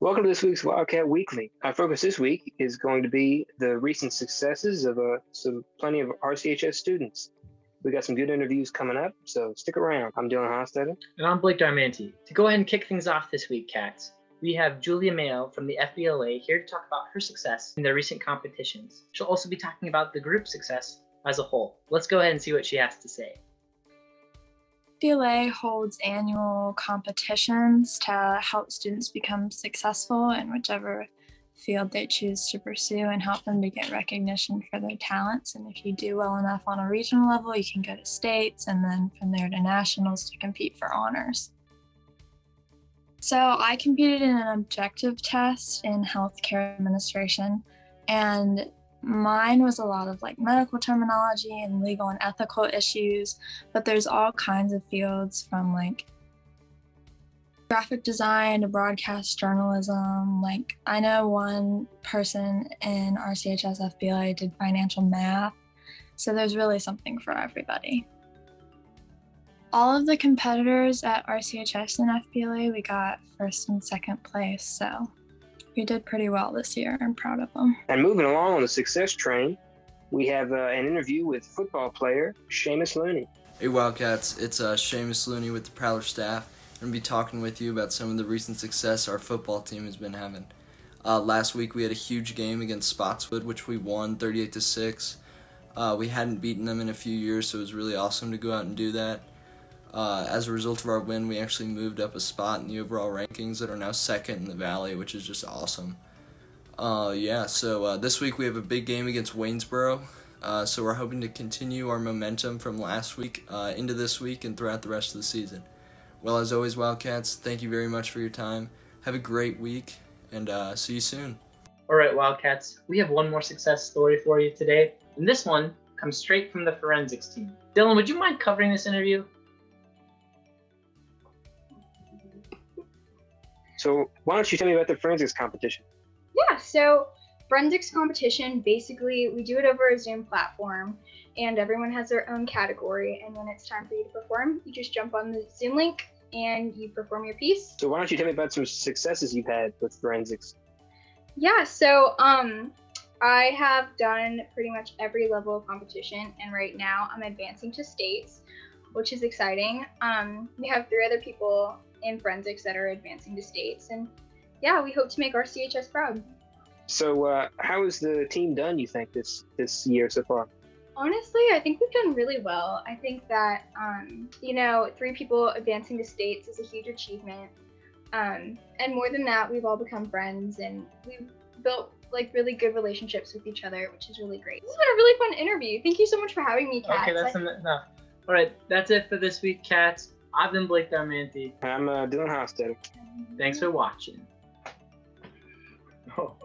Welcome to this week's Wildcat Weekly. Our focus this week is going to be the recent successes of plenty of RCHS students. We got some good interviews coming up, so stick around. I'm Dylan Hostetter. And I'm Blake Darmanti. To go ahead and kick things off this week, Cats, we have Julia Mayo from the FBLA here to talk about her success in their recent competitions. She'll also be talking about the group success as a whole. Let's go ahead and see what she has to say. FBLA holds annual competitions to help students become successful in whichever field they choose to pursue and help them to get recognition for their talents. And if you do well enough on a regional level, you can go to states and then from there to nationals to compete for honors. So I competed in an objective test in healthcare administration, and mine was a lot of medical terminology and legal and ethical issues, but there's all kinds of fields from graphic design to broadcast journalism. I know one person in RCHS FBLA did financial math, so there's really something for everybody. All of the competitors at RCHS and FBLA, we got first and second place, so we did pretty well this year. I'm proud of them. And moving along on the success train, we have an interview with football player Seamus Looney. Hey Wildcats, it's Seamus Looney with the Prowler staff. I'm going to be talking with you about some of the recent success our football team has been having. Last week we had a huge game against Spotswood, which we won 38-6. We hadn't beaten them in a few years, so it was really awesome to go out and do that. As a result of our win, we actually moved up a spot in the overall rankings that are now second in the Valley, which is just awesome. So this week we have a big game against Waynesboro, so we're hoping to continue our momentum from last week into this week and throughout the rest of the season. Well, as always, Wildcats, thank you very much for your time. Have a great week, and see you soon. All right, Wildcats, we have one more success story for you today, and this one comes straight from the forensics team. Dylan, would you mind covering this interview? So why don't you tell me about the forensics competition? Yeah, so forensics competition, basically we do it over a Zoom platform and everyone has their own category, and when it's time for you to perform, you just jump on the Zoom link and you perform your piece. So why don't you tell me about some successes you've had with forensics? Yeah, so I have done pretty much every level of competition, and right now I'm advancing to states, which is exciting. We have 3 other people in forensics that are advancing to states, and yeah, we hope to make our CHS proud. So how has the team done, you think, this year so far? Honestly, I think we've done really well. I think that 3 people advancing to states is a huge achievement, and more than that, we've all become friends and we've built really good relationships with each other, which is really great. This has been a really fun interview. Thank you so much for having me, Kat. Okay, that's enough. All right, that's it for this week, Cats. I've been Blake Darmanti. I'm Dylan Hostetter. Thanks for watching. Oh.